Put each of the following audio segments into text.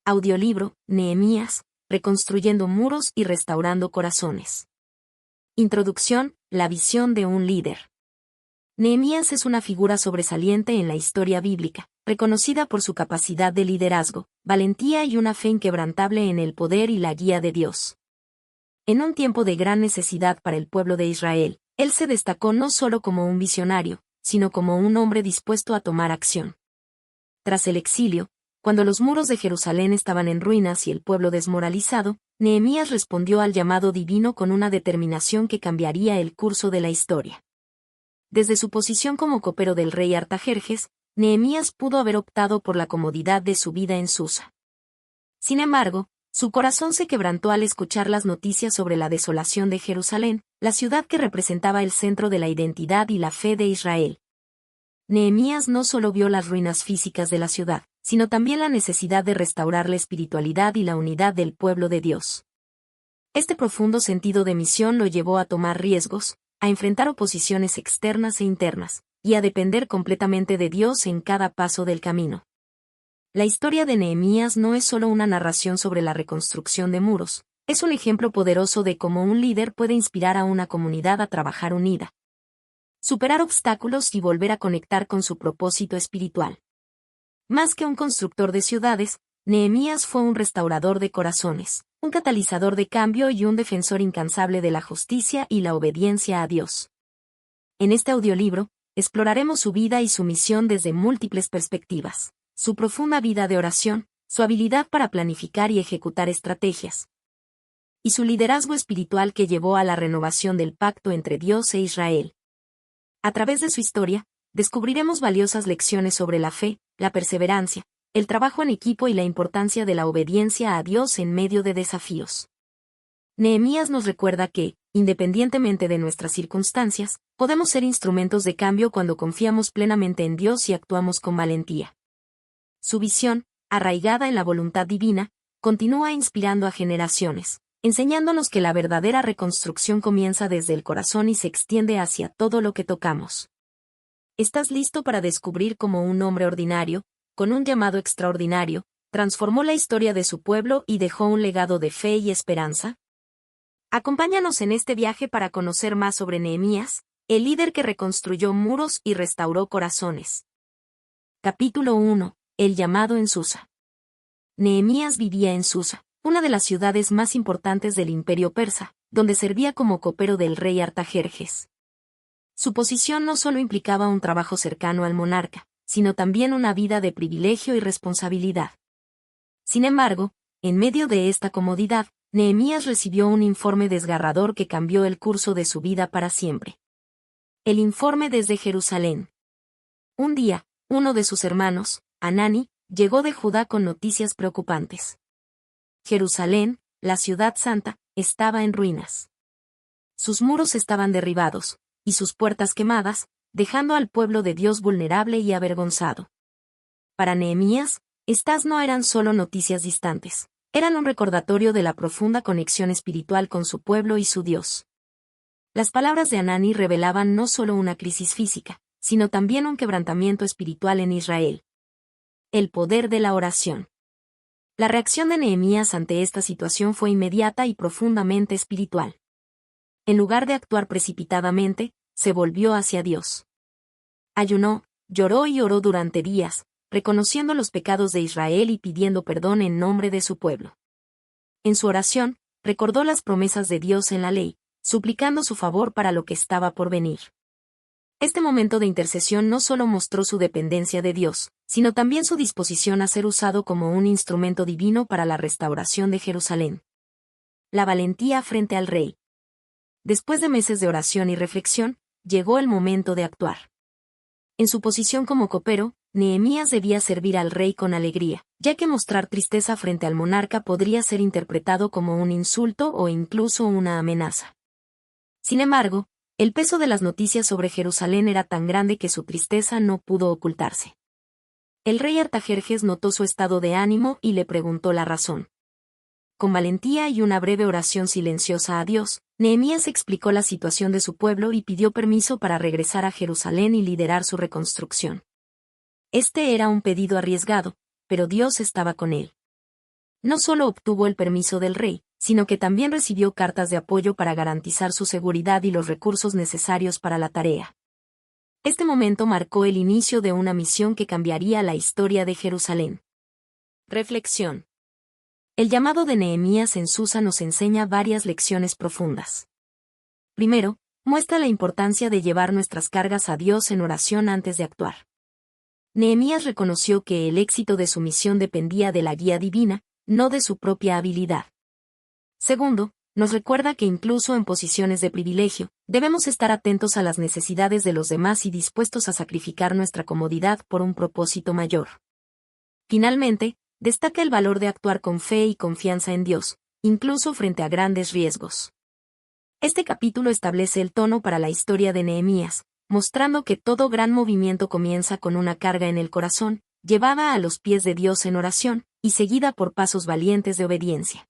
Audiolibro, Nehemías, reconstruyendo muros y restaurando corazones. Introducción, la visión de un líder. Nehemías es una figura sobresaliente en la historia bíblica, reconocida por su capacidad de liderazgo, valentía y una fe inquebrantable en el poder y la guía de Dios. En un tiempo de gran necesidad para el pueblo de Israel, él se destacó no solo como un visionario, sino como un hombre dispuesto a tomar acción. Tras el exilio, cuando los muros de Jerusalén estaban en ruinas y el pueblo desmoralizado, Nehemías respondió al llamado divino con una determinación que cambiaría el curso de la historia. Desde su posición como copero del rey Artajerjes, Nehemías pudo haber optado por la comodidad de su vida en Susa. Sin embargo, su corazón se quebrantó al escuchar las noticias sobre la desolación de Jerusalén, la ciudad que representaba el centro de la identidad y la fe de Israel. Nehemías no solo vio las ruinas físicas de la ciudad, sino también la necesidad de restaurar la espiritualidad y la unidad del pueblo de Dios. Este profundo sentido de misión lo llevó a tomar riesgos, a enfrentar oposiciones externas e internas, y a depender completamente de Dios en cada paso del camino. La historia de Nehemías no es solo una narración sobre la reconstrucción de muros, es un ejemplo poderoso de cómo un líder puede inspirar a una comunidad a trabajar unida, superar obstáculos y volver a conectar con su propósito espiritual. Más que un constructor de ciudades, Nehemías fue un restaurador de corazones, un catalizador de cambio y un defensor incansable de la justicia y la obediencia a Dios. En este audiolibro, exploraremos su vida y su misión desde múltiples perspectivas, su profunda vida de oración, su habilidad para planificar y ejecutar estrategias, y su liderazgo espiritual que llevó a la renovación del pacto entre Dios e Israel. A través de su historia, descubriremos valiosas lecciones sobre la fe, la perseverancia, el trabajo en equipo y la importancia de la obediencia a Dios en medio de desafíos. Nehemías nos recuerda que, independientemente de nuestras circunstancias, podemos ser instrumentos de cambio cuando confiamos plenamente en Dios y actuamos con valentía. Su visión, arraigada en la voluntad divina, continúa inspirando a generaciones, enseñándonos que la verdadera reconstrucción comienza desde el corazón y se extiende hacia todo lo que tocamos. ¿Estás listo para descubrir cómo un hombre ordinario, con un llamado extraordinario, transformó la historia de su pueblo y dejó un legado de fe y esperanza? Acompáñanos en este viaje para conocer más sobre Nehemías, el líder que reconstruyó muros y restauró corazones. Capítulo 1. El llamado en Susa. Nehemías vivía en Susa, una de las ciudades más importantes del Imperio Persa, donde servía como copero del rey Artajerjes. Su posición no solo implicaba un trabajo cercano al monarca, sino también una vida de privilegio y responsabilidad. Sin embargo, en medio de esta comodidad, Nehemías recibió un informe desgarrador que cambió el curso de su vida para siempre. El informe desde Jerusalén. Un día, uno de sus hermanos, Hanani, llegó de Judá con noticias preocupantes. Jerusalén, la ciudad santa, estaba en ruinas. Sus muros estaban derribados, y sus puertas quemadas, dejando al pueblo de Dios vulnerable y avergonzado. Para Nehemías, estas no eran solo noticias distantes, eran un recordatorio de la profunda conexión espiritual con su pueblo y su Dios. Las palabras de Hanani revelaban no solo una crisis física, sino también un quebrantamiento espiritual en Israel. El poder de la oración. La reacción de Nehemías ante esta situación fue inmediata y profundamente espiritual. En lugar de actuar precipitadamente, se volvió hacia Dios. Ayunó, lloró y oró durante días, reconociendo los pecados de Israel y pidiendo perdón en nombre de su pueblo. En su oración, recordó las promesas de Dios en la ley, suplicando su favor para lo que estaba por venir. Este momento de intercesión no solo mostró su dependencia de Dios, sino también su disposición a ser usado como un instrumento divino para la restauración de Jerusalén. La valentía frente al rey. Después de meses de oración y reflexión, llegó el momento de actuar. En su posición como copero, Nehemías debía servir al rey con alegría, ya que mostrar tristeza frente al monarca podría ser interpretado como un insulto o incluso una amenaza. Sin embargo, el peso de las noticias sobre Jerusalén era tan grande que su tristeza no pudo ocultarse. El rey Artajerjes notó su estado de ánimo y le preguntó la razón. Con valentía y una breve oración silenciosa a Dios, Nehemías explicó la situación de su pueblo y pidió permiso para regresar a Jerusalén y liderar su reconstrucción. Este era un pedido arriesgado, pero Dios estaba con él. No solo obtuvo el permiso del rey, sino que también recibió cartas de apoyo para garantizar su seguridad y los recursos necesarios para la tarea. Este momento marcó el inicio de una misión que cambiaría la historia de Jerusalén. Reflexión. El llamado de Nehemías en Susa nos enseña varias lecciones profundas. Primero, muestra la importancia de llevar nuestras cargas a Dios en oración antes de actuar. Nehemías reconoció que el éxito de su misión dependía de la guía divina, no de su propia habilidad. Segundo, nos recuerda que incluso en posiciones de privilegio, debemos estar atentos a las necesidades de los demás y dispuestos a sacrificar nuestra comodidad por un propósito mayor. Finalmente, destaca el valor de actuar con fe y confianza en Dios, incluso frente a grandes riesgos. Este capítulo establece el tono para la historia de Nehemías, mostrando que todo gran movimiento comienza con una carga en el corazón, llevada a los pies de Dios en oración, y seguida por pasos valientes de obediencia.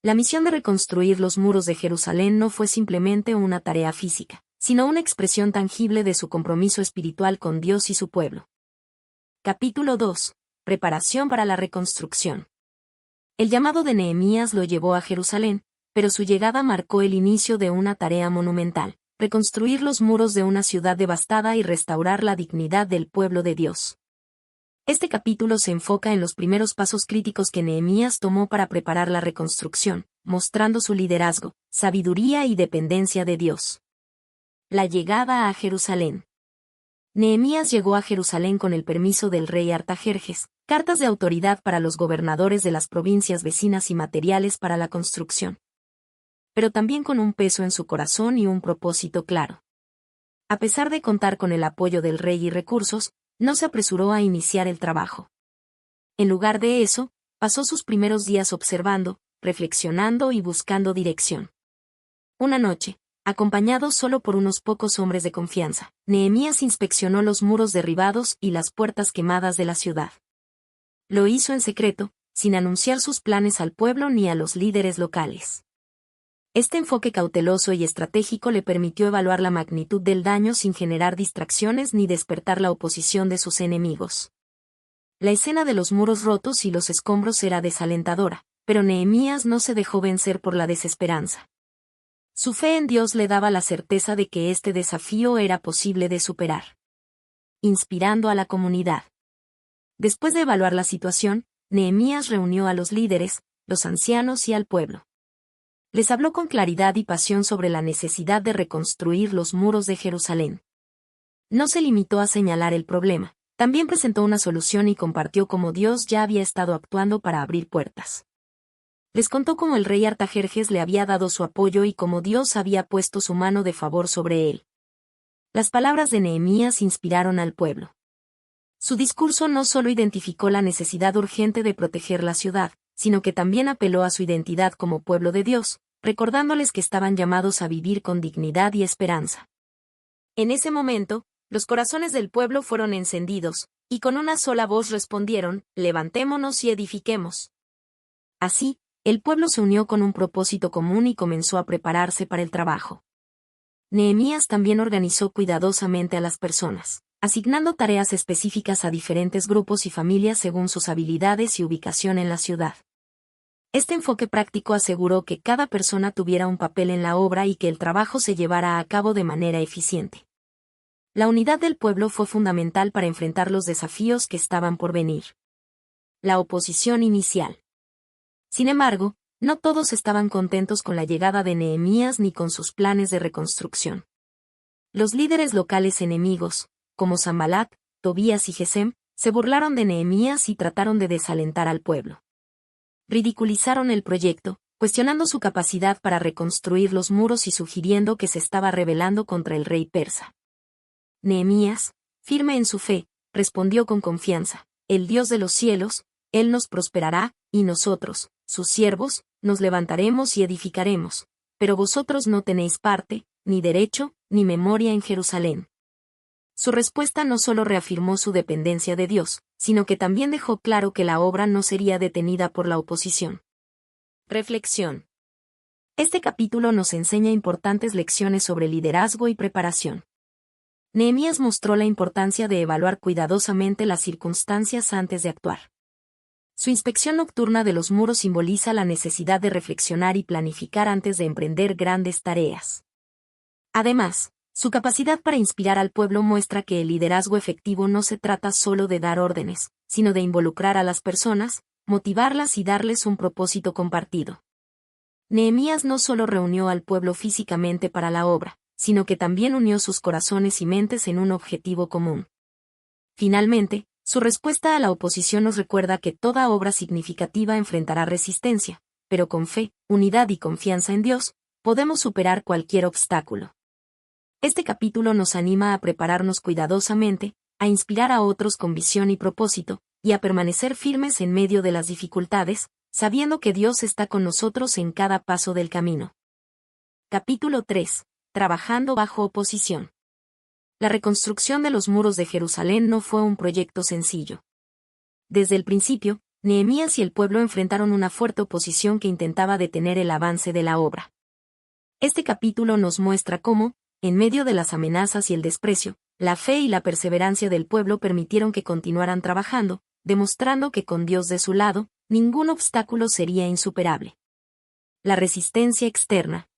La misión de reconstruir los muros de Jerusalén no fue simplemente una tarea física, sino una expresión tangible de su compromiso espiritual con Dios y su pueblo. Capítulo 2. Preparación para la reconstrucción. El llamado de Nehemías lo llevó a Jerusalén, pero su llegada marcó el inicio de una tarea monumental: reconstruir los muros de una ciudad devastada y restaurar la dignidad del pueblo de Dios. Este capítulo se enfoca en los primeros pasos críticos que Nehemías tomó para preparar la reconstrucción, mostrando su liderazgo, sabiduría y dependencia de Dios. La llegada a Jerusalén. Nehemías llegó a Jerusalén con el permiso del rey Artajerjes, cartas de autoridad para los gobernadores de las provincias vecinas y materiales para la construcción. Pero también con un peso en su corazón y un propósito claro. A pesar de contar con el apoyo del rey y recursos, no se apresuró a iniciar el trabajo. En lugar de eso, pasó sus primeros días observando, reflexionando y buscando dirección. Una noche, acompañado solo por unos pocos hombres de confianza, Nehemías inspeccionó los muros derribados y las puertas quemadas de la ciudad. Lo hizo en secreto, sin anunciar sus planes al pueblo ni a los líderes locales. Este enfoque cauteloso y estratégico le permitió evaluar la magnitud del daño sin generar distracciones ni despertar la oposición de sus enemigos. La escena de los muros rotos y los escombros era desalentadora, pero Nehemías no se dejó vencer por la desesperanza. Su fe en Dios le daba la certeza de que este desafío era posible de superar. Inspirando a la comunidad. Después de evaluar la situación, Nehemías reunió a los líderes, los ancianos y al pueblo. Les habló con claridad y pasión sobre la necesidad de reconstruir los muros de Jerusalén. No se limitó a señalar el problema, también presentó una solución y compartió cómo Dios ya había estado actuando para abrir puertas. Les contó cómo el rey Artajerjes le había dado su apoyo y cómo Dios había puesto su mano de favor sobre él. Las palabras de Nehemías inspiraron al pueblo. Su discurso no solo identificó la necesidad urgente de proteger la ciudad, sino que también apeló a su identidad como pueblo de Dios, recordándoles que estaban llamados a vivir con dignidad y esperanza. En ese momento, los corazones del pueblo fueron encendidos, y con una sola voz respondieron: «Levantémonos y edifiquemos». Así, el pueblo se unió con un propósito común y comenzó a prepararse para el trabajo. Nehemías también organizó cuidadosamente a las personas, asignando tareas específicas a diferentes grupos y familias según sus habilidades y ubicación en la ciudad. Este enfoque práctico aseguró que cada persona tuviera un papel en la obra y que el trabajo se llevara a cabo de manera eficiente. La unidad del pueblo fue fundamental para enfrentar los desafíos que estaban por venir. La oposición inicial. Sin embargo, no todos estaban contentos con la llegada de Nehemías ni con sus planes de reconstrucción. Los líderes locales enemigos, como Sanbalat, Tobías y Gesem, se burlaron de Nehemías y trataron de desalentar al pueblo. Ridiculizaron el proyecto, cuestionando su capacidad para reconstruir los muros y sugiriendo que se estaba rebelando contra el rey persa. Nehemías, firme en su fe, respondió con confianza: «El Dios de los cielos, Él nos prosperará, y nosotros, sus siervos, nos levantaremos y edificaremos, pero vosotros no tenéis parte, ni derecho, ni memoria en Jerusalén». Su respuesta no solo reafirmó su dependencia de Dios, sino que también dejó claro que la obra no sería detenida por la oposición. Reflexión. Este capítulo nos enseña importantes lecciones sobre liderazgo y preparación. Nehemías mostró la importancia de evaluar cuidadosamente las circunstancias antes de actuar. Su inspección nocturna de los muros simboliza la necesidad de reflexionar y planificar antes de emprender grandes tareas. Además, su capacidad para inspirar al pueblo muestra que el liderazgo efectivo no se trata solo de dar órdenes, sino de involucrar a las personas, motivarlas y darles un propósito compartido. Nehemías no solo reunió al pueblo físicamente para la obra, sino que también unió sus corazones y mentes en un objetivo común. Finalmente, su respuesta a la oposición nos recuerda que toda obra significativa enfrentará resistencia, pero con fe, unidad y confianza en Dios, podemos superar cualquier obstáculo. Este capítulo nos anima a prepararnos cuidadosamente, a inspirar a otros con visión y propósito, y a permanecer firmes en medio de las dificultades, sabiendo que Dios está con nosotros en cada paso del camino. Capítulo 3. Trabajando bajo oposición. La reconstrucción de los muros de Jerusalén no fue un proyecto sencillo. Desde el principio, Nehemías y el pueblo enfrentaron una fuerte oposición que intentaba detener el avance de la obra. Este capítulo nos muestra cómo, en medio de las amenazas y el desprecio, la fe y la perseverancia del pueblo permitieron que continuaran trabajando, demostrando que con Dios de su lado, ningún obstáculo sería insuperable. La resistencia externa.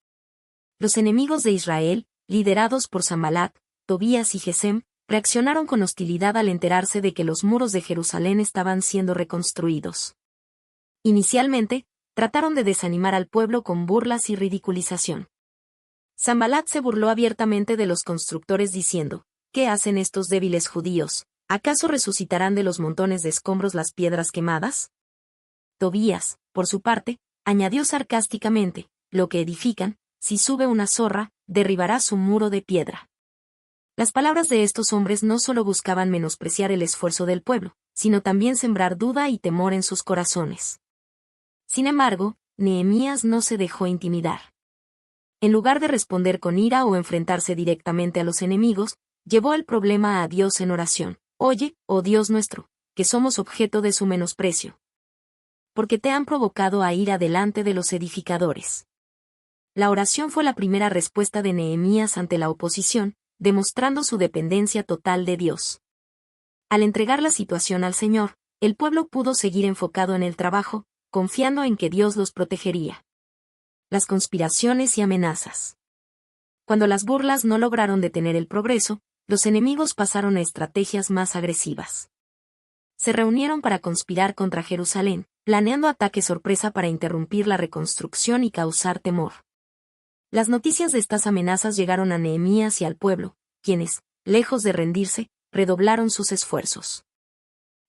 Los enemigos de Israel, liderados por Sanbalat, Tobías y Gesem, reaccionaron con hostilidad al enterarse de que los muros de Jerusalén estaban siendo reconstruidos. Inicialmente, trataron de desanimar al pueblo con burlas y ridiculización. Sanbalat se burló abiertamente de los constructores diciendo, ¿qué hacen estos débiles judíos? ¿Acaso resucitarán de los montones de escombros las piedras quemadas? Tobías, por su parte, añadió sarcásticamente, lo que edifican, si sube una zorra, derribará su muro de piedra. Las palabras de estos hombres no solo buscaban menospreciar el esfuerzo del pueblo, sino también sembrar duda y temor en sus corazones. Sin embargo, Nehemías no se dejó intimidar. En lugar de responder con ira o enfrentarse directamente a los enemigos, llevó el problema a Dios en oración. Oye, oh Dios nuestro, que somos objeto de su menosprecio. Porque te han provocado a ira delante de los edificadores. La oración fue la primera respuesta de Nehemías ante la oposición, demostrando su dependencia total de Dios. Al entregar la situación al Señor, el pueblo pudo seguir enfocado en el trabajo, confiando en que Dios los protegería. Las conspiraciones y amenazas. Cuando las burlas no lograron detener el progreso, los enemigos pasaron a estrategias más agresivas. Se reunieron para conspirar contra Jerusalén, planeando ataques sorpresa para interrumpir la reconstrucción y causar temor. Las noticias de estas amenazas llegaron a Nehemías y al pueblo, quienes, lejos de rendirse, redoblaron sus esfuerzos.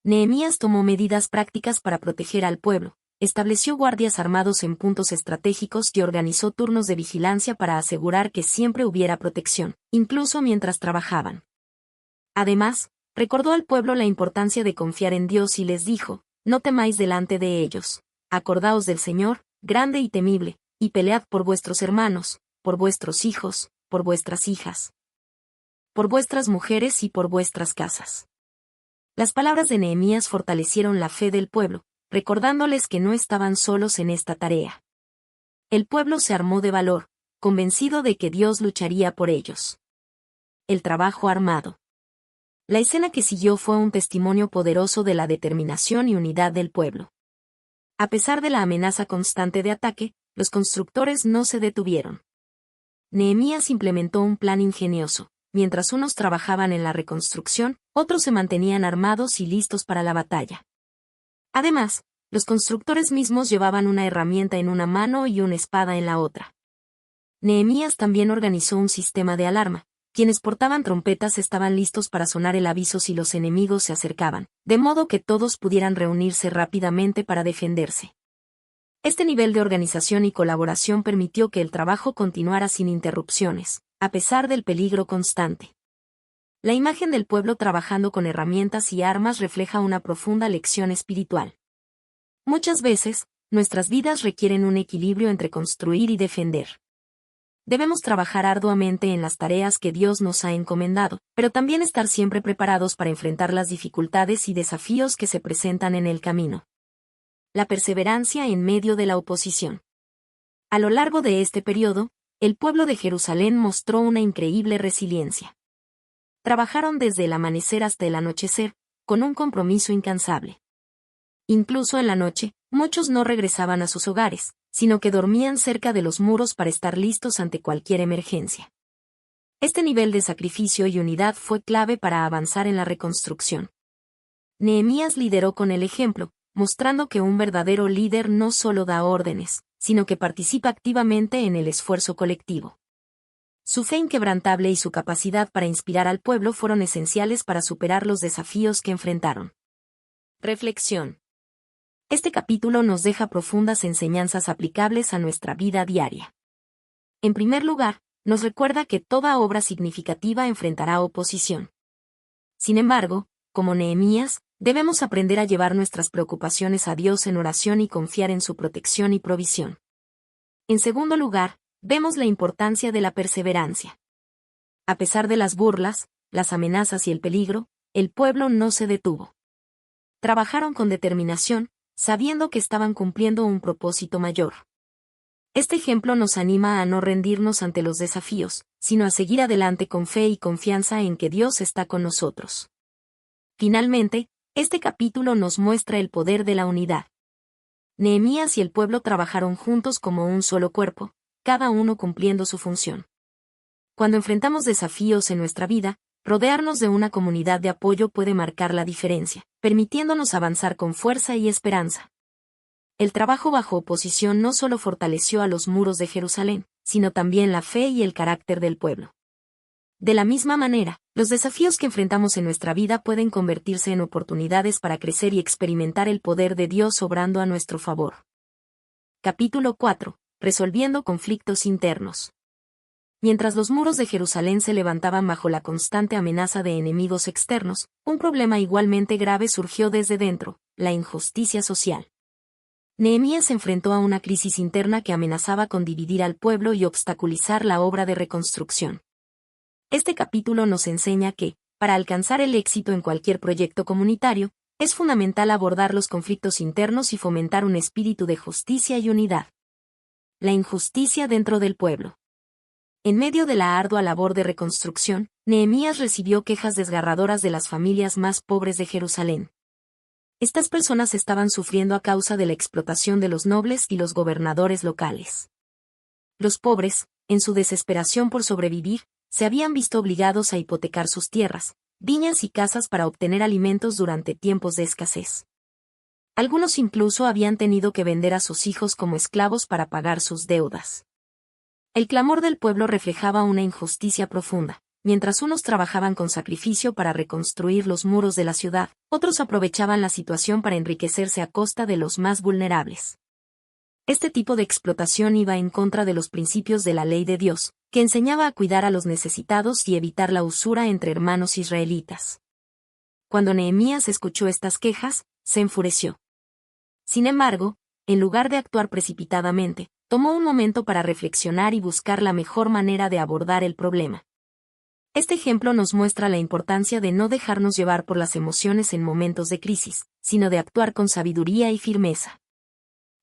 Nehemías tomó medidas prácticas para proteger al pueblo, estableció guardias armados en puntos estratégicos y organizó turnos de vigilancia para asegurar que siempre hubiera protección, incluso mientras trabajaban. Además, recordó al pueblo la importancia de confiar en Dios y les dijo, no temáis delante de ellos, acordaos del Señor, grande y temible, y pelead por vuestros hermanos, por vuestros hijos, por vuestras hijas, por vuestras mujeres y por vuestras casas. Las palabras de Nehemías fortalecieron la fe del pueblo, recordándoles que no estaban solos en esta tarea. El pueblo se armó de valor, convencido de que Dios lucharía por ellos. El trabajo armado. La escena que siguió fue un testimonio poderoso de la determinación y unidad del pueblo. A pesar de la amenaza constante de ataque, los constructores no se detuvieron. Nehemías implementó un plan ingenioso. Mientras unos trabajaban en la reconstrucción, otros se mantenían armados y listos para la batalla. Además, los constructores mismos llevaban una herramienta en una mano y una espada en la otra. Nehemías también organizó un sistema de alarma. Quienes portaban trompetas estaban listos para sonar el aviso si los enemigos se acercaban, de modo que todos pudieran reunirse rápidamente para defenderse. Este nivel de organización y colaboración permitió que el trabajo continuara sin interrupciones, a pesar del peligro constante. La imagen del pueblo trabajando con herramientas y armas refleja una profunda lección espiritual. Muchas veces, nuestras vidas requieren un equilibrio entre construir y defender. Debemos trabajar arduamente en las tareas que Dios nos ha encomendado, pero también estar siempre preparados para enfrentar las dificultades y desafíos que se presentan en el camino. La perseverancia en medio de la oposición. A lo largo de este periodo, el pueblo de Jerusalén mostró una increíble resiliencia. Trabajaron desde el amanecer hasta el anochecer, con un compromiso incansable. Incluso en la noche, muchos no regresaban a sus hogares, sino que dormían cerca de los muros para estar listos ante cualquier emergencia. Este nivel de sacrificio y unidad fue clave para avanzar en la reconstrucción. Nehemías lideró con el ejemplo, mostrando que un verdadero líder no solo da órdenes, sino que participa activamente en el esfuerzo colectivo. Su fe inquebrantable y su capacidad para inspirar al pueblo fueron esenciales para superar los desafíos que enfrentaron. Reflexión. Este capítulo nos deja profundas enseñanzas aplicables a nuestra vida diaria. En primer lugar, nos recuerda que toda obra significativa enfrentará oposición. Sin embargo, como Nehemías, debemos aprender a llevar nuestras preocupaciones a Dios en oración y confiar en su protección y provisión. En segundo lugar, vemos la importancia de la perseverancia. A pesar de las burlas, las amenazas y el peligro, el pueblo no se detuvo. Trabajaron con determinación, sabiendo que estaban cumpliendo un propósito mayor. Este ejemplo nos anima a no rendirnos ante los desafíos, sino a seguir adelante con fe y confianza en que Dios está con nosotros. Finalmente, este capítulo nos muestra el poder de la unidad. Nehemías y el pueblo trabajaron juntos como un solo cuerpo, cada uno cumpliendo su función. Cuando enfrentamos desafíos en nuestra vida, rodearnos de una comunidad de apoyo puede marcar la diferencia, permitiéndonos avanzar con fuerza y esperanza. El trabajo bajo oposición no solo fortaleció a los muros de Jerusalén, sino también la fe y el carácter del pueblo. De la misma manera, los desafíos que enfrentamos en nuestra vida pueden convertirse en oportunidades para crecer y experimentar el poder de Dios obrando a nuestro favor. Capítulo 4. Resolviendo conflictos internos. Mientras los muros de Jerusalén se levantaban bajo la constante amenaza de enemigos externos, un problema igualmente grave surgió desde dentro: la injusticia social. Nehemías se enfrentó a una crisis interna que amenazaba con dividir al pueblo y obstaculizar la obra de reconstrucción. Este capítulo nos enseña que, para alcanzar el éxito en cualquier proyecto comunitario, es fundamental abordar los conflictos internos y fomentar un espíritu de justicia y unidad. La injusticia dentro del pueblo. En medio de la ardua labor de reconstrucción, Nehemías recibió quejas desgarradoras de las familias más pobres de Jerusalén. Estas personas estaban sufriendo a causa de la explotación de los nobles y los gobernadores locales. Los pobres, en su desesperación por sobrevivir, se habían visto obligados a hipotecar sus tierras, viñas y casas para obtener alimentos durante tiempos de escasez. Algunos incluso habían tenido que vender a sus hijos como esclavos para pagar sus deudas. El clamor del pueblo reflejaba una injusticia profunda. Mientras unos trabajaban con sacrificio para reconstruir los muros de la ciudad, otros aprovechaban la situación para enriquecerse a costa de los más vulnerables. Este tipo de explotación iba en contra de los principios de la ley de Dios, que enseñaba a cuidar a los necesitados y evitar la usura entre hermanos israelitas. Cuando Nehemías escuchó estas quejas, se enfureció. Sin embargo, en lugar de actuar precipitadamente, tomó un momento para reflexionar y buscar la mejor manera de abordar el problema. Este ejemplo nos muestra la importancia de no dejarnos llevar por las emociones en momentos de crisis, sino de actuar con sabiduría y firmeza.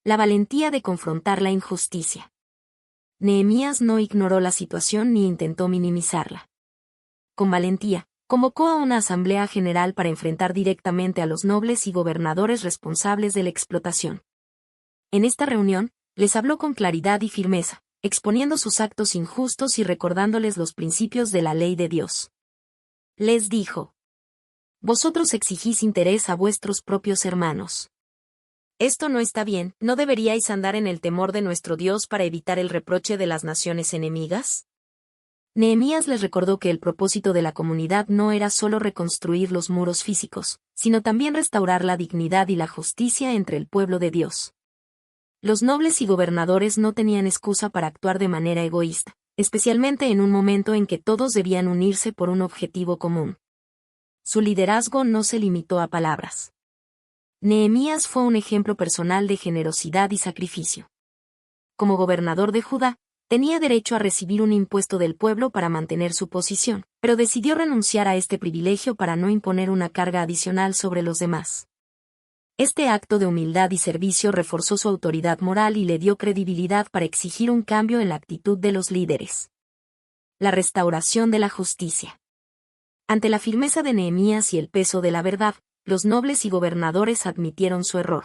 La valentía de confrontar la injusticia. Nehemías no ignoró la situación ni intentó minimizarla. Con valentía, convocó a una asamblea general para enfrentar directamente a los nobles y gobernadores responsables de la explotación. En esta reunión, les habló con claridad y firmeza, exponiendo sus actos injustos y recordándoles los principios de la ley de Dios. Les dijo: Vosotros exigís interés a vuestros propios hermanos. Esto no está bien. ¿No deberíais andar en el temor de nuestro Dios para evitar el reproche de las naciones enemigas? Nehemías les recordó que el propósito de la comunidad no era solo reconstruir los muros físicos, sino también restaurar la dignidad y la justicia entre el pueblo de Dios. Los nobles y gobernadores no tenían excusa para actuar de manera egoísta, especialmente en un momento en que todos debían unirse por un objetivo común. Su liderazgo no se limitó a palabras. Nehemías fue un ejemplo personal de generosidad y sacrificio. Como gobernador de Judá, tenía derecho a recibir un impuesto del pueblo para mantener su posición, pero decidió renunciar a este privilegio para no imponer una carga adicional sobre los demás. Este acto de humildad y servicio reforzó su autoridad moral y le dio credibilidad para exigir un cambio en la actitud de los líderes. La restauración de la justicia. Ante la firmeza de Nehemías y el peso de la verdad, los nobles y gobernadores admitieron su error.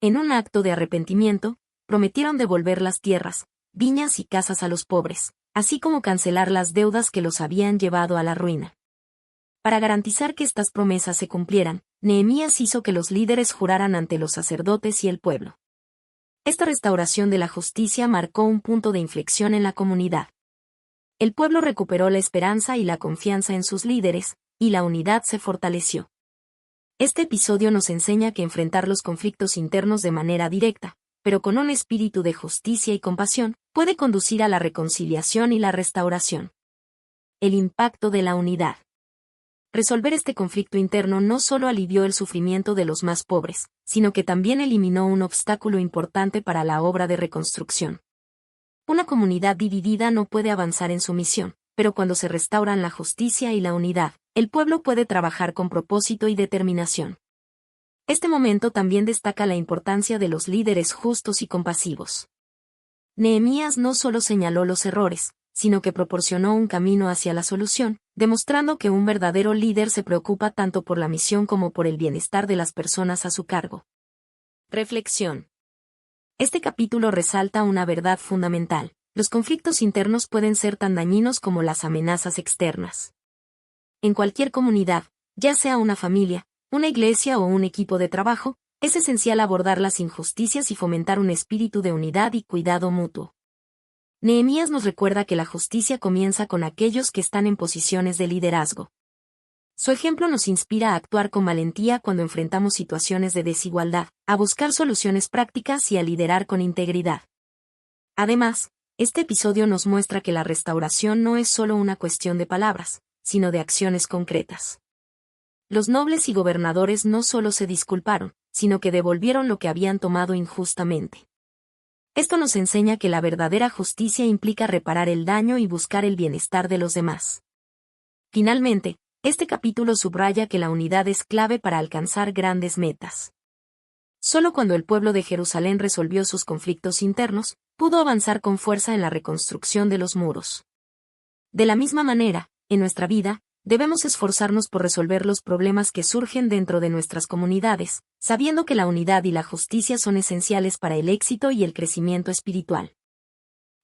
En un acto de arrepentimiento, prometieron devolver las tierras, viñas y casas a los pobres, así como cancelar las deudas que los habían llevado a la ruina. Para garantizar que estas promesas se cumplieran, Nehemías hizo que los líderes juraran ante los sacerdotes y el pueblo. Esta restauración de la justicia marcó un punto de inflexión en la comunidad. El pueblo recuperó la esperanza y la confianza en sus líderes, y la unidad se fortaleció. Este episodio nos enseña que enfrentar los conflictos internos de manera directa, pero con un espíritu de justicia y compasión, puede conducir a la reconciliación y la restauración. El impacto de la unidad. Resolver este conflicto interno no solo alivió el sufrimiento de los más pobres, sino que también eliminó un obstáculo importante para la obra de reconstrucción. Una comunidad dividida no puede avanzar en su misión, pero cuando se restauran la justicia y la unidad, el pueblo puede trabajar con propósito y determinación. Este momento también destaca la importancia de los líderes justos y compasivos. Nehemías no solo señaló los errores, sino que proporcionó un camino hacia la solución, demostrando que un verdadero líder se preocupa tanto por la misión como por el bienestar de las personas a su cargo. Reflexión. Este capítulo resalta una verdad fundamental: los conflictos internos pueden ser tan dañinos como las amenazas externas. En cualquier comunidad, ya sea una familia, una iglesia o un equipo de trabajo, es esencial abordar las injusticias y fomentar un espíritu de unidad y cuidado mutuo. Nehemías nos recuerda que la justicia comienza con aquellos que están en posiciones de liderazgo. Su ejemplo nos inspira a actuar con valentía cuando enfrentamos situaciones de desigualdad, a buscar soluciones prácticas y a liderar con integridad. Además, este episodio nos muestra que la restauración no es solo una cuestión de palabras, sino de acciones concretas. Los nobles y gobernadores no solo se disculparon, sino que devolvieron lo que habían tomado injustamente. Esto nos enseña que la verdadera justicia implica reparar el daño y buscar el bienestar de los demás. Finalmente, este capítulo subraya que la unidad es clave para alcanzar grandes metas. Solo cuando el pueblo de Jerusalén resolvió sus conflictos internos, pudo avanzar con fuerza en la reconstrucción de los muros. De la misma manera, en nuestra vida, debemos esforzarnos por resolver los problemas que surgen dentro de nuestras comunidades, sabiendo que la unidad y la justicia son esenciales para el éxito y el crecimiento espiritual.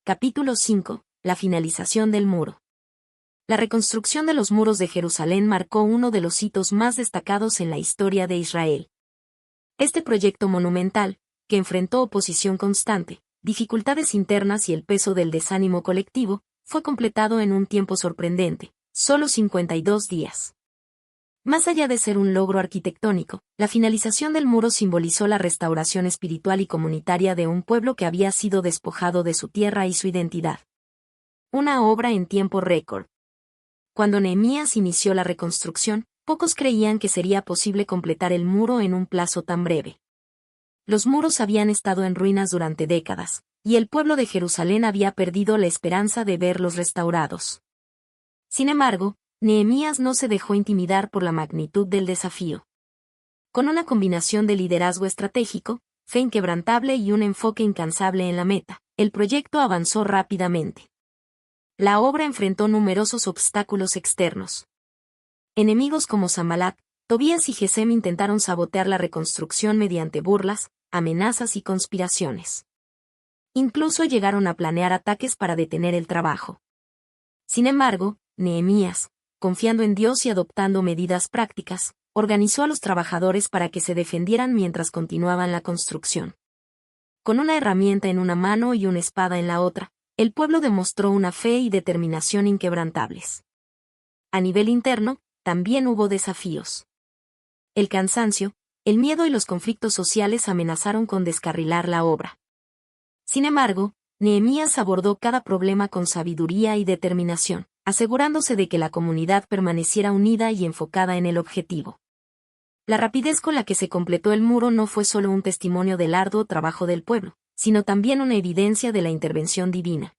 Capítulo 5. La finalización del muro. La reconstrucción de los muros de Jerusalén marcó uno de los hitos más destacados en la historia de Israel. Este proyecto monumental, que enfrentó oposición constante, dificultades internas y el peso del desánimo colectivo, fue completado en un tiempo sorprendente, solo 52 días. Más allá de ser un logro arquitectónico, la finalización del muro simbolizó la restauración espiritual y comunitaria de un pueblo que había sido despojado de su tierra y su identidad. Una obra en tiempo récord. Cuando Nehemías inició la reconstrucción, pocos creían que sería posible completar el muro en un plazo tan breve. Los muros habían estado en ruinas durante décadas, y el pueblo de Jerusalén había perdido la esperanza de verlos restaurados. Sin embargo, Nehemías no se dejó intimidar por la magnitud del desafío. Con una combinación de liderazgo estratégico, fe inquebrantable y un enfoque incansable en la meta, el proyecto avanzó rápidamente. La obra enfrentó numerosos obstáculos externos. Enemigos como Sanbalat, Tobías y Gesem intentaron sabotear la reconstrucción mediante burlas, amenazas y conspiraciones. Incluso llegaron a planear ataques para detener el trabajo. Sin embargo, Nehemías, confiando en Dios y adoptando medidas prácticas, organizó a los trabajadores para que se defendieran mientras continuaban la construcción. Con una herramienta en una mano y una espada en la otra, el pueblo demostró una fe y determinación inquebrantables. A nivel interno, también hubo desafíos. El cansancio, el miedo y los conflictos sociales amenazaron con descarrilar la obra. Sin embargo, Nehemías abordó cada problema con sabiduría y determinación, asegurándose de que la comunidad permaneciera unida y enfocada en el objetivo. La rapidez con la que se completó el muro no fue solo un testimonio del arduo trabajo del pueblo, sino también una evidencia de la intervención divina.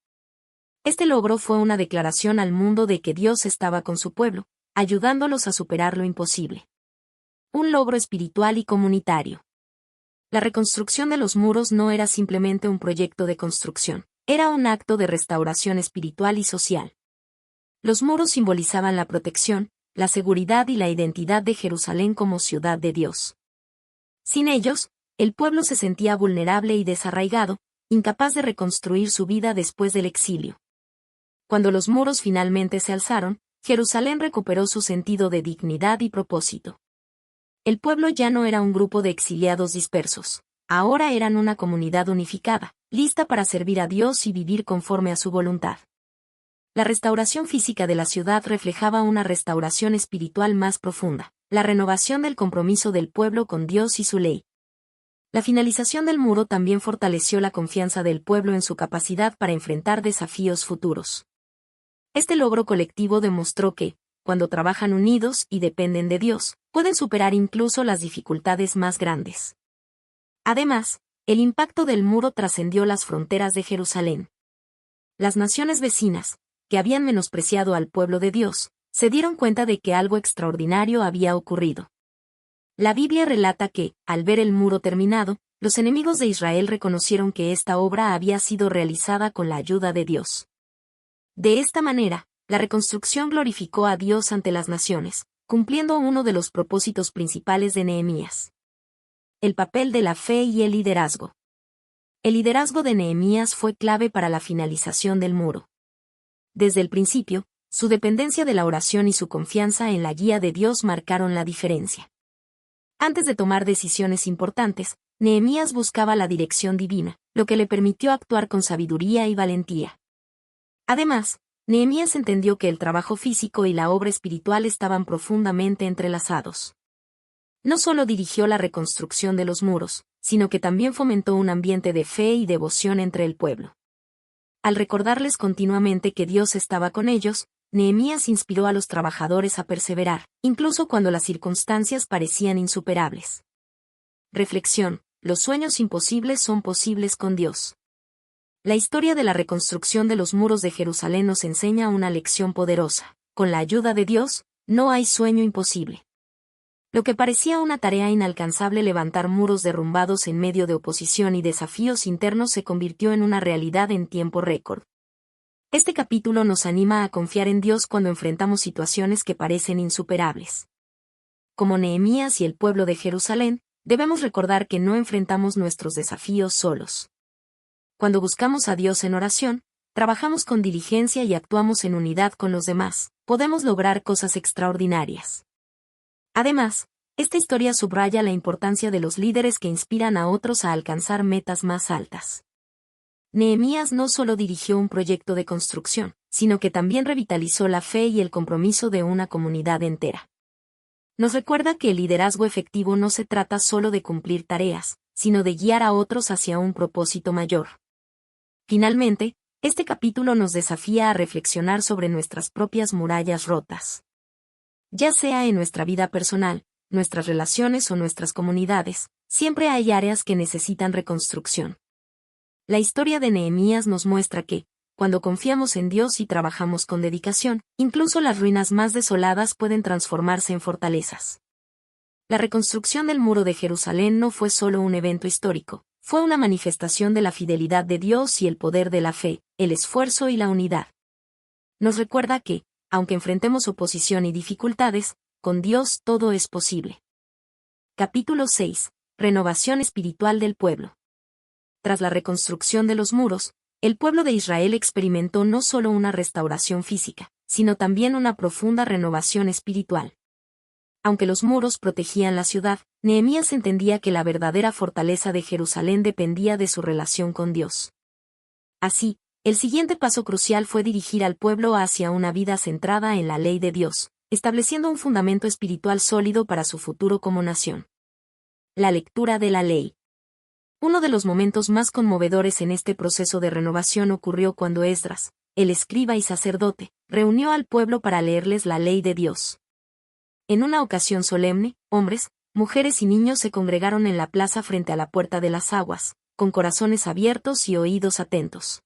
Este logro fue una declaración al mundo de que Dios estaba con su pueblo, ayudándolos a superar lo imposible. Un logro espiritual y comunitario. La reconstrucción de los muros no era simplemente un proyecto de construcción, era un acto de restauración espiritual y social. Los muros simbolizaban la protección, la seguridad y la identidad de Jerusalén como ciudad de Dios. Sin ellos, el pueblo se sentía vulnerable y desarraigado, incapaz de reconstruir su vida después del exilio. Cuando los muros finalmente se alzaron, Jerusalén recuperó su sentido de dignidad y propósito. El pueblo ya no era un grupo de exiliados dispersos, ahora eran una comunidad unificada, lista para servir a Dios y vivir conforme a su voluntad. La restauración física de la ciudad reflejaba una restauración espiritual más profunda, la renovación del compromiso del pueblo con Dios y su ley. La finalización del muro también fortaleció la confianza del pueblo en su capacidad para enfrentar desafíos futuros. Este logro colectivo demostró que, cuando trabajan unidos y dependen de Dios, pueden superar incluso las dificultades más grandes. Además, el impacto del muro trascendió las fronteras de Jerusalén. Las naciones vecinas, que habían menospreciado al pueblo de Dios, se dieron cuenta de que algo extraordinario había ocurrido. La Biblia relata que, al ver el muro terminado, los enemigos de Israel reconocieron que esta obra había sido realizada con la ayuda de Dios. De esta manera, la reconstrucción glorificó a Dios ante las naciones, cumpliendo uno de los propósitos principales de Nehemías. El papel de la fe y el liderazgo. El liderazgo de Nehemías fue clave para la finalización del muro. Desde el principio, su dependencia de la oración y su confianza en la guía de Dios marcaron la diferencia. Antes de tomar decisiones importantes, Nehemías buscaba la dirección divina, lo que le permitió actuar con sabiduría y valentía. Además, Nehemías entendió que el trabajo físico y la obra espiritual estaban profundamente entrelazados. No solo dirigió la reconstrucción de los muros, sino que también fomentó un ambiente de fe y devoción entre el pueblo. Al recordarles continuamente que Dios estaba con ellos, Nehemías inspiró a los trabajadores a perseverar, incluso cuando las circunstancias parecían insuperables. Reflexión: los sueños imposibles son posibles con Dios. La historia de la reconstrucción de los muros de Jerusalén nos enseña una lección poderosa. Con la ayuda de Dios, no hay sueño imposible. Lo que parecía una tarea inalcanzable, levantar muros derrumbados en medio de oposición y desafíos internos, se convirtió en una realidad en tiempo récord. Este capítulo nos anima a confiar en Dios cuando enfrentamos situaciones que parecen insuperables. Como Nehemías y el pueblo de Jerusalén, debemos recordar que no enfrentamos nuestros desafíos solos. Cuando buscamos a Dios en oración, trabajamos con diligencia y actuamos en unidad con los demás, podemos lograr cosas extraordinarias. Además, esta historia subraya la importancia de los líderes que inspiran a otros a alcanzar metas más altas. Nehemías no solo dirigió un proyecto de construcción, sino que también revitalizó la fe y el compromiso de una comunidad entera. Nos recuerda que el liderazgo efectivo no se trata solo de cumplir tareas, sino de guiar a otros hacia un propósito mayor. Finalmente, este capítulo nos desafía a reflexionar sobre nuestras propias murallas rotas. Ya sea en nuestra vida personal, nuestras relaciones o nuestras comunidades, siempre hay áreas que necesitan reconstrucción. La historia de Nehemías nos muestra que, cuando confiamos en Dios y trabajamos con dedicación, incluso las ruinas más desoladas pueden transformarse en fortalezas. La reconstrucción del muro de Jerusalén no fue solo un evento histórico, fue una manifestación de la fidelidad de Dios y el poder de la fe, el esfuerzo y la unidad. Nos recuerda que, aunque enfrentemos oposición y dificultades, con Dios todo es posible. Capítulo 6. Renovación espiritual del pueblo. Tras la reconstrucción de los muros, el pueblo de Israel experimentó no solo una restauración física, sino también una profunda renovación espiritual. Aunque los muros protegían la ciudad, Nehemías entendía que la verdadera fortaleza de Jerusalén dependía de su relación con Dios. Así, el siguiente paso crucial fue dirigir al pueblo hacia una vida centrada en la ley de Dios, estableciendo un fundamento espiritual sólido para su futuro como nación. La lectura de la ley. Uno de los momentos más conmovedores en este proceso de renovación ocurrió cuando Esdras, el escriba y sacerdote, reunió al pueblo para leerles la ley de Dios. En una ocasión solemne, hombres, mujeres y niños se congregaron en la plaza frente a la puerta de las aguas, con corazones abiertos y oídos atentos.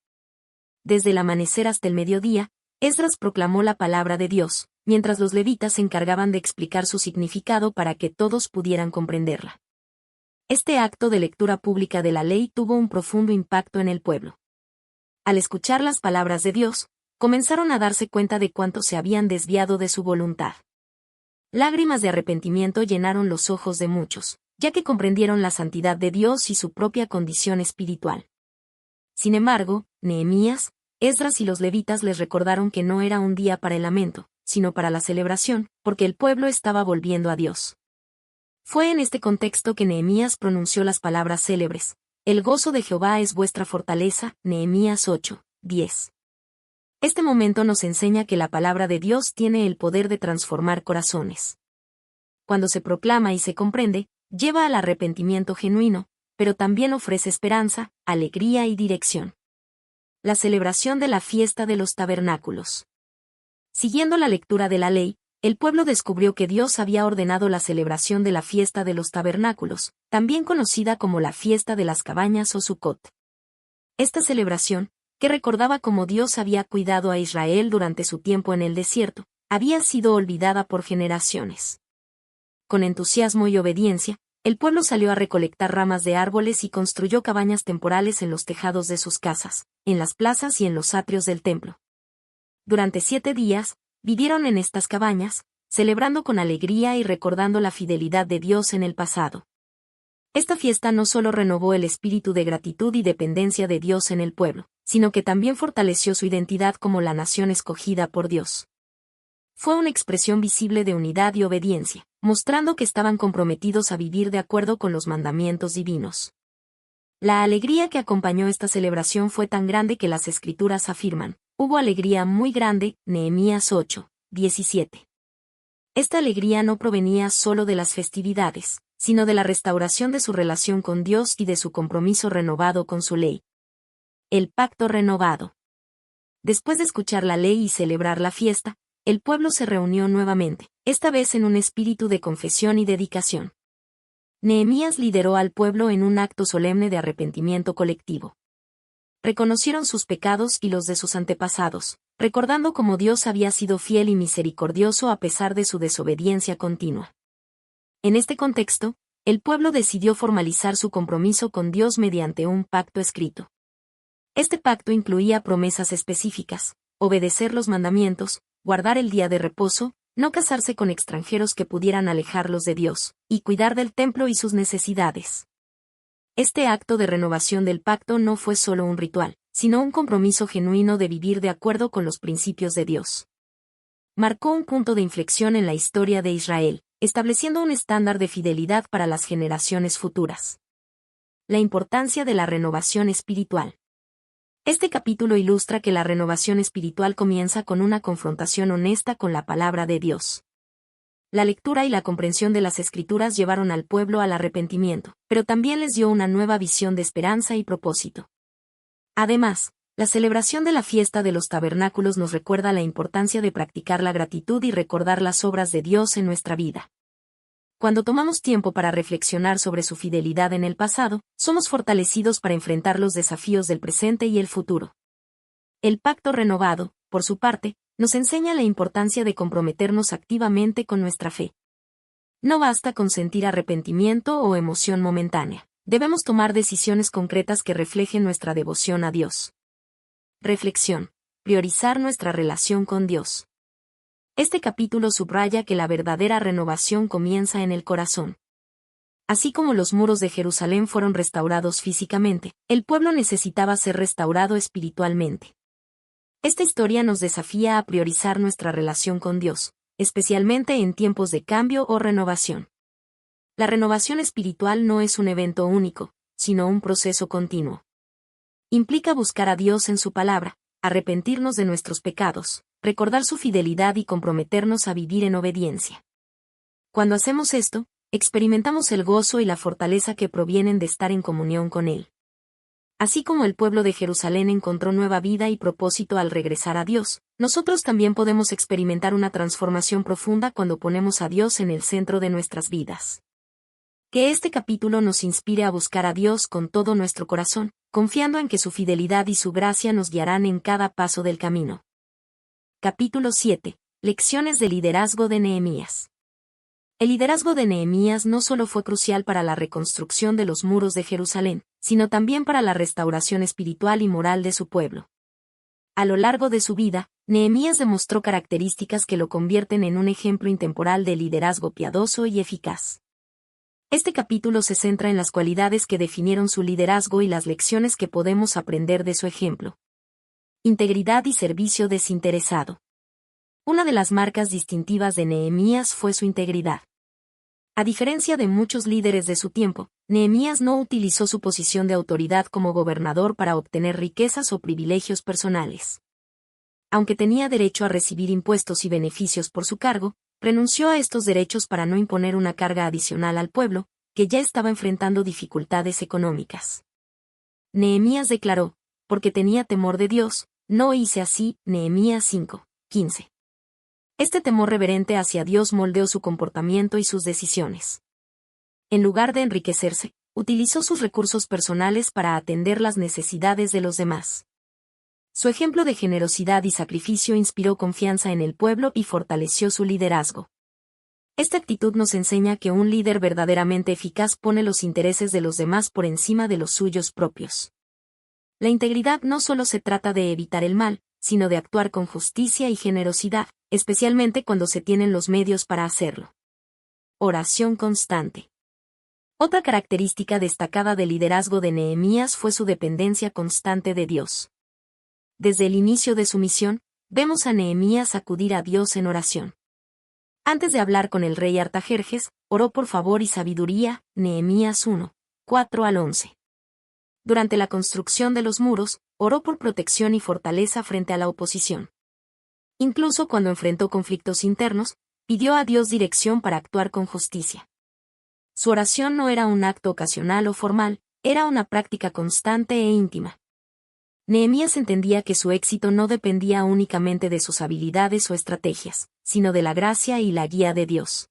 Desde el amanecer hasta el mediodía, Esdras proclamó la palabra de Dios, mientras los levitas se encargaban de explicar su significado para que todos pudieran comprenderla. Este acto de lectura pública de la ley tuvo un profundo impacto en el pueblo. Al escuchar las palabras de Dios, comenzaron a darse cuenta de cuánto se habían desviado de su voluntad. Lágrimas de arrepentimiento llenaron los ojos de muchos, ya que comprendieron la santidad de Dios y su propia condición espiritual. Sin embargo, Nehemías, Esdras y los levitas les recordaron que no era un día para el lamento, sino para la celebración, porque el pueblo estaba volviendo a Dios. Fue en este contexto que Nehemías pronunció las palabras célebres: "El gozo de Jehová es vuestra fortaleza", Nehemías 8:10. Este momento nos enseña que la palabra de Dios tiene el poder de transformar corazones. Cuando se proclama y se comprende, lleva al arrepentimiento genuino, pero también ofrece esperanza, alegría y dirección. La celebración de la fiesta de los tabernáculos. Siguiendo la lectura de la ley, el pueblo descubrió que Dios había ordenado la celebración de la fiesta de los tabernáculos, también conocida como la fiesta de las cabañas o Sucot. Esta celebración, que recordaba cómo Dios había cuidado a Israel durante su tiempo en el desierto, había sido olvidada por generaciones. Con entusiasmo y obediencia, el pueblo salió a recolectar ramas de árboles y construyó cabañas temporales en los tejados de sus casas, en las plazas y en los atrios del templo. Durante 7 días, vivieron en estas cabañas, celebrando con alegría y recordando la fidelidad de Dios en el pasado. Esta fiesta no solo renovó el espíritu de gratitud y dependencia de Dios en el pueblo, sino que también fortaleció su identidad como la nación escogida por Dios. Fue una expresión visible de unidad y obediencia, mostrando que estaban comprometidos a vivir de acuerdo con los mandamientos divinos. La alegría que acompañó esta celebración fue tan grande que las Escrituras afirman: "Hubo alegría muy grande", Nehemías 8:17. Esta alegría no provenía solo de las festividades, sino de la restauración de su relación con Dios y de su compromiso renovado con su ley. El pacto renovado. Después de escuchar la ley y celebrar la fiesta, el pueblo se reunió nuevamente, esta vez en un espíritu de confesión y dedicación. Nehemías lideró al pueblo en un acto solemne de arrepentimiento colectivo. Reconocieron sus pecados y los de sus antepasados, recordando cómo Dios había sido fiel y misericordioso a pesar de su desobediencia continua. En este contexto, el pueblo decidió formalizar su compromiso con Dios mediante un pacto escrito. Este pacto incluía promesas específicas: obedecer los mandamientos, guardar el día de reposo, no casarse con extranjeros que pudieran alejarlos de Dios, y cuidar del templo y sus necesidades. Este acto de renovación del pacto no fue solo un ritual, sino un compromiso genuino de vivir de acuerdo con los principios de Dios. Marcó un punto de inflexión en la historia de Israel, estableciendo un estándar de fidelidad para las generaciones futuras. La importancia de la renovación espiritual. Este capítulo ilustra que la renovación espiritual comienza con una confrontación honesta con la palabra de Dios. La lectura y la comprensión de las Escrituras llevaron al pueblo al arrepentimiento, pero también les dio una nueva visión de esperanza y propósito. Además, la celebración de la fiesta de los tabernáculos nos recuerda la importancia de practicar la gratitud y recordar las obras de Dios en nuestra vida. Cuando tomamos tiempo para reflexionar sobre su fidelidad en el pasado, somos fortalecidos para enfrentar los desafíos del presente y el futuro. El pacto renovado, por su parte, nos enseña la importancia de comprometernos activamente con nuestra fe. No basta con sentir arrepentimiento o emoción momentánea. Debemos tomar decisiones concretas que reflejen nuestra devoción a Dios. Reflexión. Priorizar nuestra relación con Dios. Este capítulo subraya que la verdadera renovación comienza en el corazón. Así como los muros de Jerusalén fueron restaurados físicamente, el pueblo necesitaba ser restaurado espiritualmente. Esta historia nos desafía a priorizar nuestra relación con Dios, especialmente en tiempos de cambio o renovación. La renovación espiritual no es un evento único, sino un proceso continuo. Implica buscar a Dios en su palabra, arrepentirnos de nuestros pecados, recordar su fidelidad y comprometernos a vivir en obediencia. Cuando hacemos esto, experimentamos el gozo y la fortaleza que provienen de estar en comunión con Él. Así como el pueblo de Jerusalén encontró nueva vida y propósito al regresar a Dios, nosotros también podemos experimentar una transformación profunda cuando ponemos a Dios en el centro de nuestras vidas. Que este capítulo nos inspire a buscar a Dios con todo nuestro corazón, confiando en que su fidelidad y su gracia nos guiarán en cada paso del camino. Capítulo 7. Lecciones de liderazgo de Nehemías. El liderazgo de Nehemías no solo fue crucial para la reconstrucción de los muros de Jerusalén, sino también para la restauración espiritual y moral de su pueblo. A lo largo de su vida, Nehemías demostró características que lo convierten en un ejemplo intemporal de liderazgo piadoso y eficaz. Este capítulo se centra en las cualidades que definieron su liderazgo y las lecciones que podemos aprender de su ejemplo. Integridad y servicio desinteresado. Una de las marcas distintivas de Nehemías fue su integridad. A diferencia de muchos líderes de su tiempo, Nehemías no utilizó su posición de autoridad como gobernador para obtener riquezas o privilegios personales. Aunque tenía derecho a recibir impuestos y beneficios por su cargo, renunció a estos derechos para no imponer una carga adicional al pueblo, que ya estaba enfrentando dificultades económicas. Nehemías declaró: porque tenía temor de Dios, no hice así. Nehemías 5:15. Este temor reverente hacia Dios moldeó su comportamiento y sus decisiones. En lugar de enriquecerse, utilizó sus recursos personales para atender las necesidades de los demás. Su ejemplo de generosidad y sacrificio inspiró confianza en el pueblo y fortaleció su liderazgo. Esta actitud nos enseña que un líder verdaderamente eficaz pone los intereses de los demás por encima de los suyos propios. La integridad no solo se trata de evitar el mal, sino de actuar con justicia y generosidad, especialmente cuando se tienen los medios para hacerlo. Oración constante. Otra característica destacada del liderazgo de Nehemías fue su dependencia constante de Dios. Desde el inicio de su misión, vemos a Nehemías acudir a Dios en oración. Antes de hablar con el rey Artajerjes, oró por favor y sabiduría. Nehemías 1:4-11. Durante la construcción de los muros, oró por protección y fortaleza frente a la oposición. Incluso cuando enfrentó conflictos internos, pidió a Dios dirección para actuar con justicia. Su oración no era un acto ocasional o formal, era una práctica constante e íntima. Nehemías entendía que su éxito no dependía únicamente de sus habilidades o estrategias, sino de la gracia y la guía de Dios.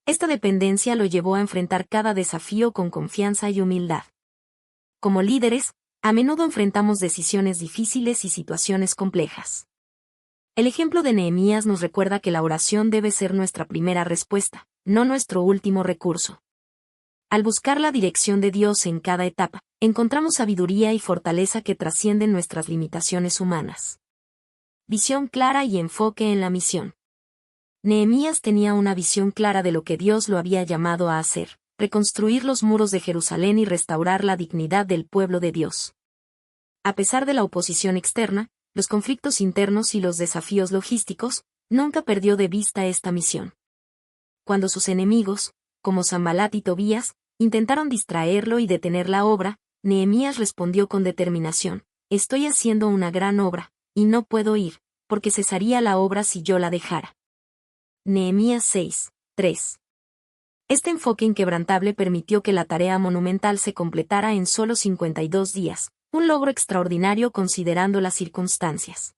Esta dependencia lo llevó a enfrentar cada desafío con confianza y humildad. Como líderes, a menudo enfrentamos decisiones difíciles y situaciones complejas. El ejemplo de Nehemías nos recuerda que la oración debe ser nuestra primera respuesta, no nuestro último recurso. Al buscar la dirección de Dios en cada etapa, encontramos sabiduría y fortaleza que trascienden nuestras limitaciones humanas. Visión clara y enfoque en la misión. Nehemías tenía una visión clara de lo que Dios lo había llamado a hacer: reconstruir los muros de Jerusalén y restaurar la dignidad del pueblo de Dios. A pesar de la oposición externa, los conflictos internos y los desafíos logísticos, nunca perdió de vista esta misión. Cuando sus enemigos, como Sanbalat y Tobías, intentaron distraerlo y detener la obra, Nehemías respondió con determinación: estoy haciendo una gran obra, y no puedo ir, porque cesaría la obra si yo la dejara. Nehemías 6:3. Este enfoque inquebrantable permitió que la tarea monumental se completara en solo 52 días, un logro extraordinario considerando las circunstancias.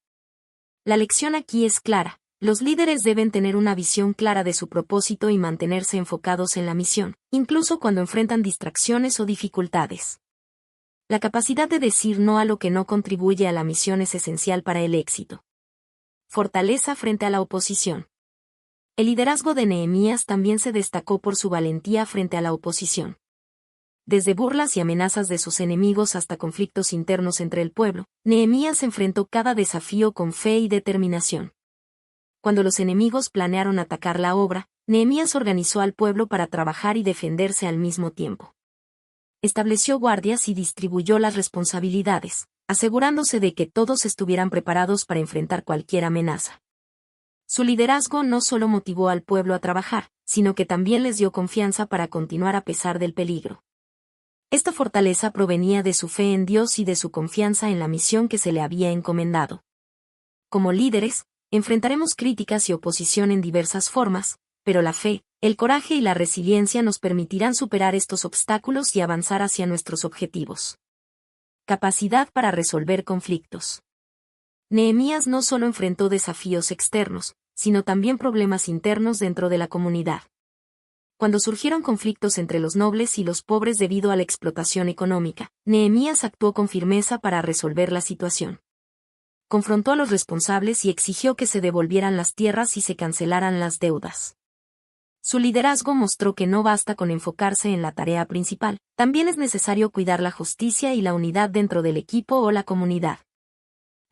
La lección aquí es clara: los líderes deben tener una visión clara de su propósito y mantenerse enfocados en la misión, incluso cuando enfrentan distracciones o dificultades. La capacidad de decir no a lo que no contribuye a la misión es esencial para el éxito. Fortaleza frente a la oposición. El liderazgo de Nehemías también se destacó por su valentía frente a la oposición. Desde burlas y amenazas de sus enemigos hasta conflictos internos entre el pueblo, Nehemías enfrentó cada desafío con fe y determinación. Cuando los enemigos planearon atacar la obra, Nehemías organizó al pueblo para trabajar y defenderse al mismo tiempo. Estableció guardias y distribuyó las responsabilidades, asegurándose de que todos estuvieran preparados para enfrentar cualquier amenaza. Su liderazgo no solo motivó al pueblo a trabajar, sino que también les dio confianza para continuar a pesar del peligro. Esta fortaleza provenía de su fe en Dios y de su confianza en la misión que se le había encomendado. Como líderes, enfrentaremos críticas y oposición en diversas formas, pero la fe, el coraje y la resiliencia nos permitirán superar estos obstáculos y avanzar hacia nuestros objetivos. Capacidad para resolver conflictos. Nehemías no solo enfrentó desafíos externos, sino también problemas internos dentro de la comunidad. Cuando surgieron conflictos entre los nobles y los pobres debido a la explotación económica, Nehemías actuó con firmeza para resolver la situación. Confrontó a los responsables y exigió que se devolvieran las tierras y se cancelaran las deudas. Su liderazgo mostró que no basta con enfocarse en la tarea principal, también es necesario cuidar la justicia y la unidad dentro del equipo o la comunidad.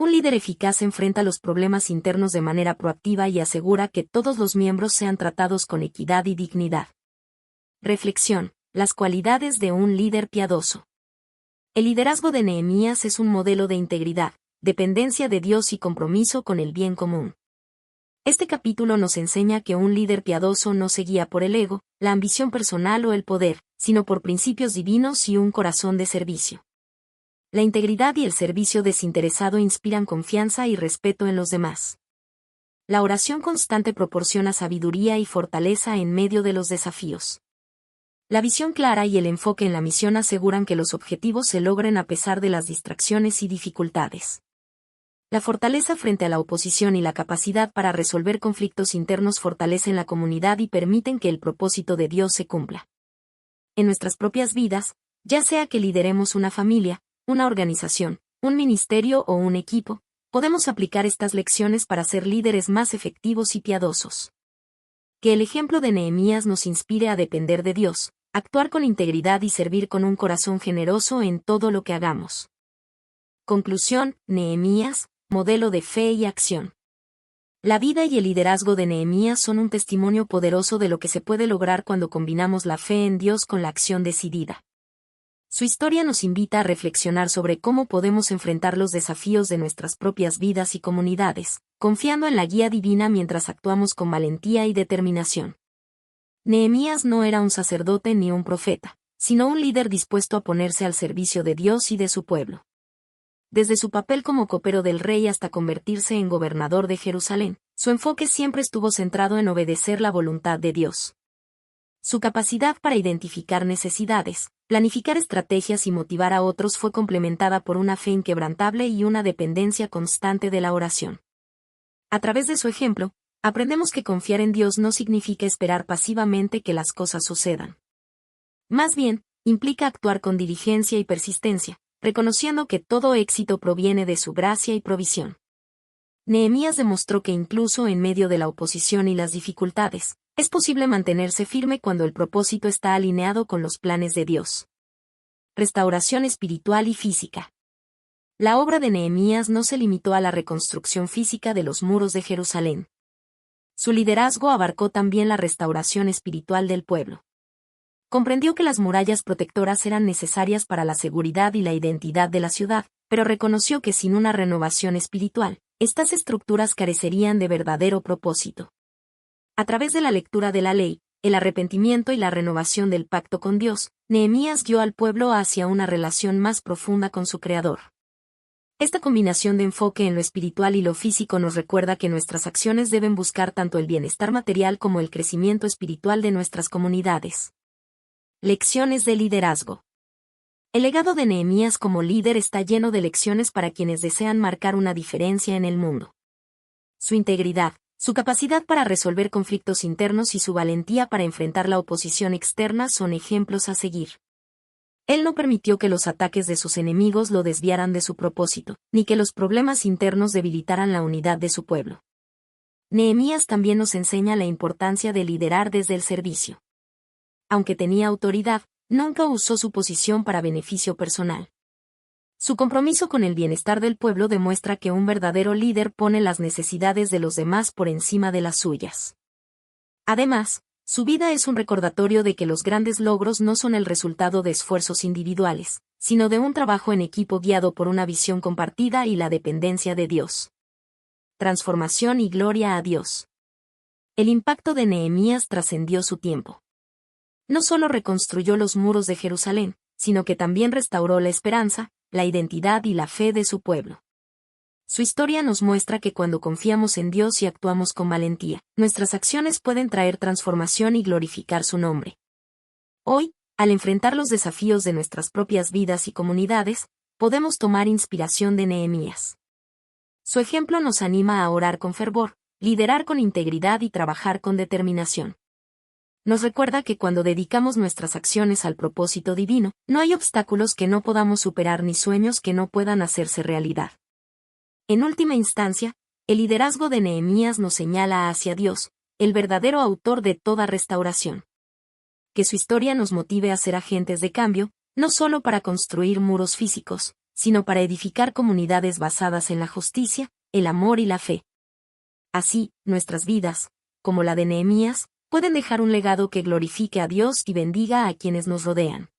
Un líder eficaz enfrenta los problemas internos de manera proactiva y asegura que todos los miembros sean tratados con equidad y dignidad. Reflexión: las cualidades de un líder piadoso. El liderazgo de Nehemías es un modelo de integridad, dependencia de Dios y compromiso con el bien común. Este capítulo nos enseña que un líder piadoso no se guía por el ego, la ambición personal o el poder, sino por principios divinos y un corazón de servicio. La integridad y el servicio desinteresado inspiran confianza y respeto en los demás. La oración constante proporciona sabiduría y fortaleza en medio de los desafíos. La visión clara y el enfoque en la misión aseguran que los objetivos se logren a pesar de las distracciones y dificultades. La fortaleza frente a la oposición y la capacidad para resolver conflictos internos fortalecen la comunidad y permiten que el propósito de Dios se cumpla. En nuestras propias vidas, ya sea que lideremos una familia, una organización, un ministerio o un equipo, podemos aplicar estas lecciones para ser líderes más efectivos y piadosos. Que el ejemplo de Nehemías nos inspire a depender de Dios, actuar con integridad y servir con un corazón generoso en todo lo que hagamos. Conclusión: Nehemías, modelo de fe y acción. La vida y el liderazgo de Nehemías son un testimonio poderoso de lo que se puede lograr cuando combinamos la fe en Dios con la acción decidida. Su historia nos invita a reflexionar sobre cómo podemos enfrentar los desafíos de nuestras propias vidas y comunidades, confiando en la guía divina mientras actuamos con valentía y determinación. Nehemías no era un sacerdote ni un profeta, sino un líder dispuesto a ponerse al servicio de Dios y de su pueblo. Desde su papel como copero del rey hasta convertirse en gobernador de Jerusalén, su enfoque siempre estuvo centrado en obedecer la voluntad de Dios. Su capacidad para identificar necesidades, planificar estrategias y motivar a otros fue complementada por una fe inquebrantable y una dependencia constante de la oración. A través de su ejemplo, aprendemos que confiar en Dios no significa esperar pasivamente que las cosas sucedan. Más bien, implica actuar con diligencia y persistencia, reconociendo que todo éxito proviene de su gracia y provisión. Nehemías demostró que incluso en medio de la oposición y las dificultades, es posible mantenerse firme cuando el propósito está alineado con los planes de Dios. Restauración espiritual y física. La obra de Nehemías no se limitó a la reconstrucción física de los muros de Jerusalén. Su liderazgo abarcó también la restauración espiritual del pueblo. Comprendió que las murallas protectoras eran necesarias para la seguridad y la identidad de la ciudad, pero reconoció que sin una renovación espiritual, estas estructuras carecerían de verdadero propósito. A través de la lectura de la ley, el arrepentimiento y la renovación del pacto con Dios, Nehemías guió al pueblo hacia una relación más profunda con su Creador. Esta combinación de enfoque en lo espiritual y lo físico nos recuerda que nuestras acciones deben buscar tanto el bienestar material como el crecimiento espiritual de nuestras comunidades. Lecciones de liderazgo. El legado de Nehemías como líder está lleno de lecciones para quienes desean marcar una diferencia en el mundo. Su integridad, su capacidad para resolver conflictos internos y su valentía para enfrentar la oposición externa son ejemplos a seguir. Él no permitió que los ataques de sus enemigos lo desviaran de su propósito, ni que los problemas internos debilitaran la unidad de su pueblo. Nehemías también nos enseña la importancia de liderar desde el servicio. Aunque tenía autoridad, nunca usó su posición para beneficio personal. Su compromiso con el bienestar del pueblo demuestra que un verdadero líder pone las necesidades de los demás por encima de las suyas. Además, su vida es un recordatorio de que los grandes logros no son el resultado de esfuerzos individuales, sino de un trabajo en equipo guiado por una visión compartida y la dependencia de Dios. Transformación y gloria a Dios. El impacto de Nehemías trascendió su tiempo. No solo reconstruyó los muros de Jerusalén, sino que también restauró la esperanza, la identidad y la fe de su pueblo. Su historia nos muestra que cuando confiamos en Dios y actuamos con valentía, nuestras acciones pueden traer transformación y glorificar su nombre. Hoy, al enfrentar los desafíos de nuestras propias vidas y comunidades, podemos tomar inspiración de Nehemías. Su ejemplo nos anima a orar con fervor, liderar con integridad y trabajar con determinación. Nos recuerda que cuando dedicamos nuestras acciones al propósito divino, no hay obstáculos que no podamos superar ni sueños que no puedan hacerse realidad. En última instancia, el liderazgo de Nehemías nos señala hacia Dios, el verdadero autor de toda restauración. Que su historia nos motive a ser agentes de cambio, no solo para construir muros físicos, sino para edificar comunidades basadas en la justicia, el amor y la fe. Así, nuestras vidas, como la de Nehemías, pueden dejar un legado que glorifique a Dios y bendiga a quienes nos rodean.